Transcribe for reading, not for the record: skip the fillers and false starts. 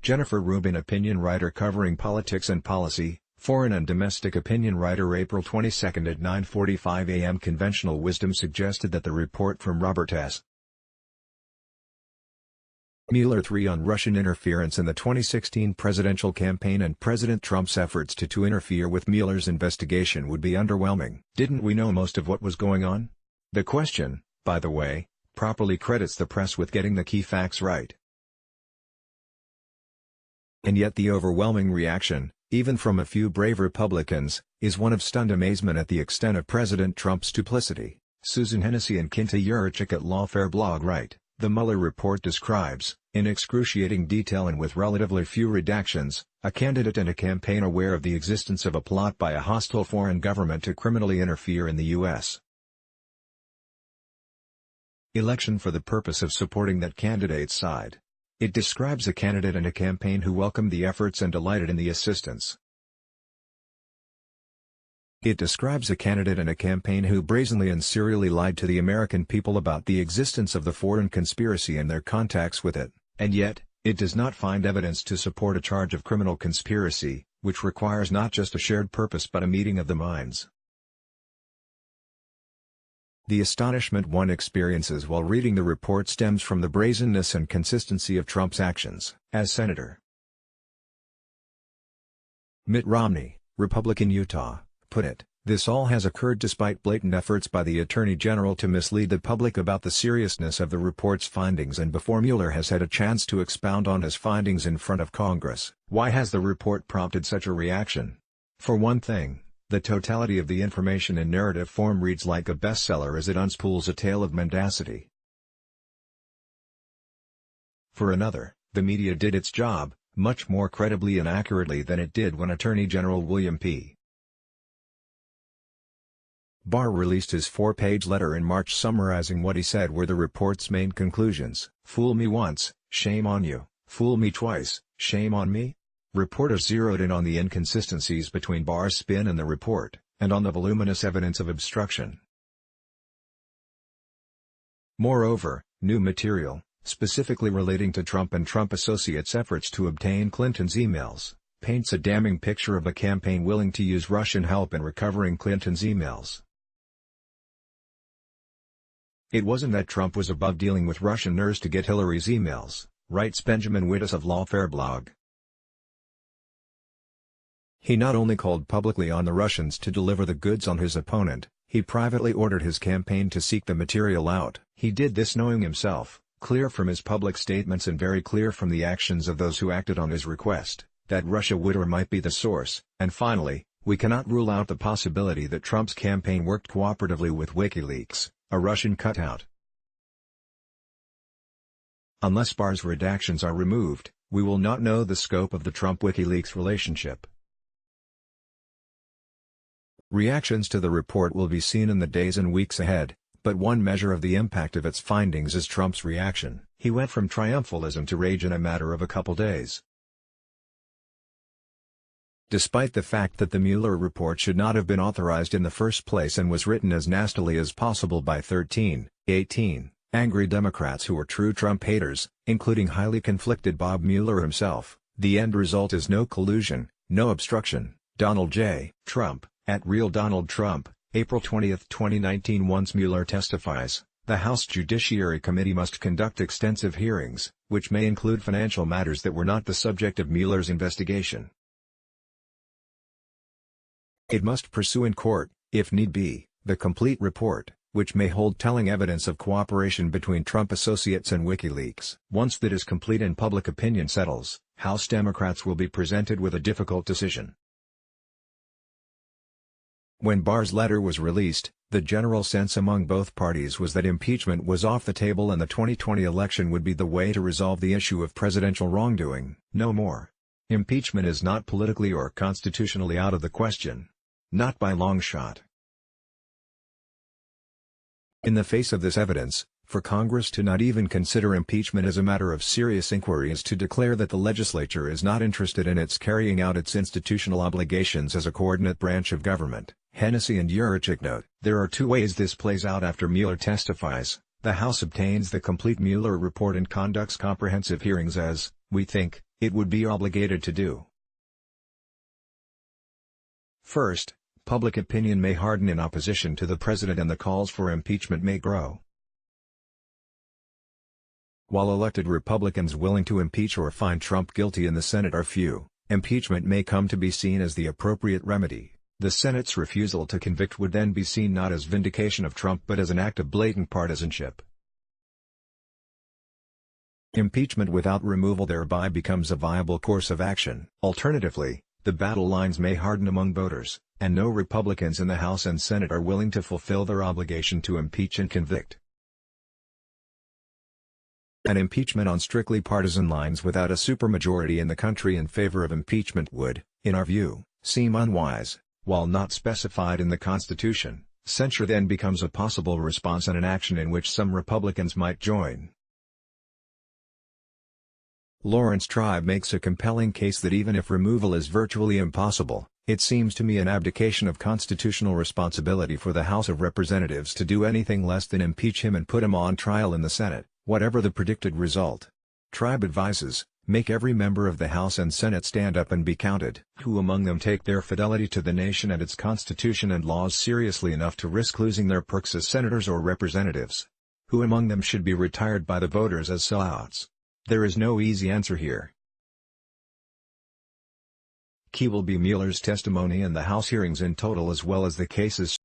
Jennifer Rubin Opinion writer covering politics and policy, foreign and domestic opinion writer April 22 at 9:45 a.m. Conventional wisdom suggested that the report from Robert S. Mueller III on Russian interference in the 2016 presidential campaign and President Trump's efforts to interfere with Mueller's investigation would be underwhelming. Didn't we know most of what was going on? The question, by the way, properly credits the press with getting the key facts right. And yet the overwhelming reaction, even from a few brave Republicans, is one of stunned amazement at the extent of President Trump's duplicity. Susan Hennessy and Kinta Yurchik at Lawfare blog write, the Mueller report describes, in excruciating detail and with relatively few redactions, a candidate and a campaign aware of the existence of a plot by a hostile foreign government to criminally interfere in the U.S. election for the purpose of supporting that candidate's side. It describes a candidate and a campaign who welcomed the efforts and delighted in the assistance. It describes a candidate and a campaign who brazenly and serially lied to the American people about the existence of the foreign conspiracy and their contacts with it, and yet, it does not find evidence to support a charge of criminal conspiracy, which requires not just a shared purpose but a meeting of the minds. The astonishment one experiences while reading the report stems from the brazenness and consistency of Trump's actions. As Senator Mitt Romney, Republican Utah, put it, this all has occurred despite blatant efforts by the Attorney General to mislead the public about the seriousness of the report's findings and before Mueller has had a chance to expound on his findings in front of Congress. Why has the report prompted such a reaction? For one thing, the totality of the information in narrative form reads like a bestseller as it unspools a tale of mendacity. For another, the media did its job, much more credibly and accurately than it did when Attorney General William P. Barr released his 4-page letter in March summarizing what he said were the report's main conclusions. Fool me once, shame on you. Fool me twice, shame on me? Reporters zeroed in on the inconsistencies between Barr's spin and the report, and on the voluminous evidence of obstruction. Moreover, new material, specifically relating to Trump and Trump associates' efforts to obtain Clinton's emails, paints a damning picture of a campaign willing to use Russian help in recovering Clinton's emails. It wasn't that Trump was above dealing with Russian nerds to get Hillary's emails, writes Benjamin Wittes of Lawfare blog. He not only called publicly on the Russians to deliver the goods on his opponent, he privately ordered his campaign to seek the material out. He did this knowing himself, clear from his public statements and very clear from the actions of those who acted on his request, that Russia would or might be the source. And finally, we cannot rule out the possibility that Trump's campaign worked cooperatively with WikiLeaks, a Russian cutout. Unless Barr's redactions are removed, we will not know the scope of the Trump-WikiLeaks relationship. Reactions to the report will be seen in the days and weeks ahead, but one measure of the impact of its findings is Trump's reaction. He went from triumphalism to rage in a matter of a couple days. Despite the fact that the Mueller report should not have been authorized in the first place and was written as nastily as possible by 18 angry Democrats who were true Trump haters, including highly conflicted Bob Mueller himself, the end result is no collusion, no obstruction. Donald J. Trump, at Real Donald Trump, April 20, 2019. Once Mueller testifies, the House Judiciary Committee must conduct extensive hearings, which may include financial matters that were not the subject of Mueller's investigation. It must pursue in court, if need be, the complete report, which may hold telling evidence of cooperation between Trump associates and WikiLeaks. Once that is complete and public opinion settles, House Democrats will be presented with a difficult decision. When Barr's letter was released, the general sense among both parties was that impeachment was off the table and the 2020 election would be the way to resolve the issue of presidential wrongdoing. No more. Impeachment is not politically or constitutionally out of the question. Not by long shot. In the face of this evidence, for Congress to not even consider impeachment as a matter of serious inquiry is to declare that the legislature is not interested in its carrying out its institutional obligations as a coordinate branch of government. Hennessy and Yurchik note, there are two ways this plays out after Mueller testifies. The House obtains the complete Mueller report and conducts comprehensive hearings as, we think, it would be obligated to do. First, public opinion may harden in opposition to the president and the calls for impeachment may grow. While elected Republicans willing to impeach or find Trump guilty in the Senate are few, impeachment may come to be seen as the appropriate remedy. The Senate's refusal to convict would then be seen not as vindication of Trump but as an act of blatant partisanship. Impeachment without removal thereby becomes a viable course of action. Alternatively, the battle lines may harden among voters, and no Republicans in the House and Senate are willing to fulfill their obligation to impeach and convict. An impeachment on strictly partisan lines without a supermajority in the country in favor of impeachment would, in our view, seem unwise. While not specified in the Constitution, censure then becomes a possible response and an action in which some Republicans might join. Lawrence Tribe makes a compelling case that even if removal is virtually impossible, it seems to me an abdication of constitutional responsibility for the House of Representatives to do anything less than impeach him and put him on trial in the Senate, whatever the predicted result. Tribe advises, make every member of the House and Senate stand up and be counted. Who among them take their fidelity to the nation and its Constitution and laws seriously enough to risk losing their perks as senators or representatives? Who among them should be retired by the voters as sellouts? There is no easy answer here. Key will be Mueller's testimony and the House hearings in total as well as the cases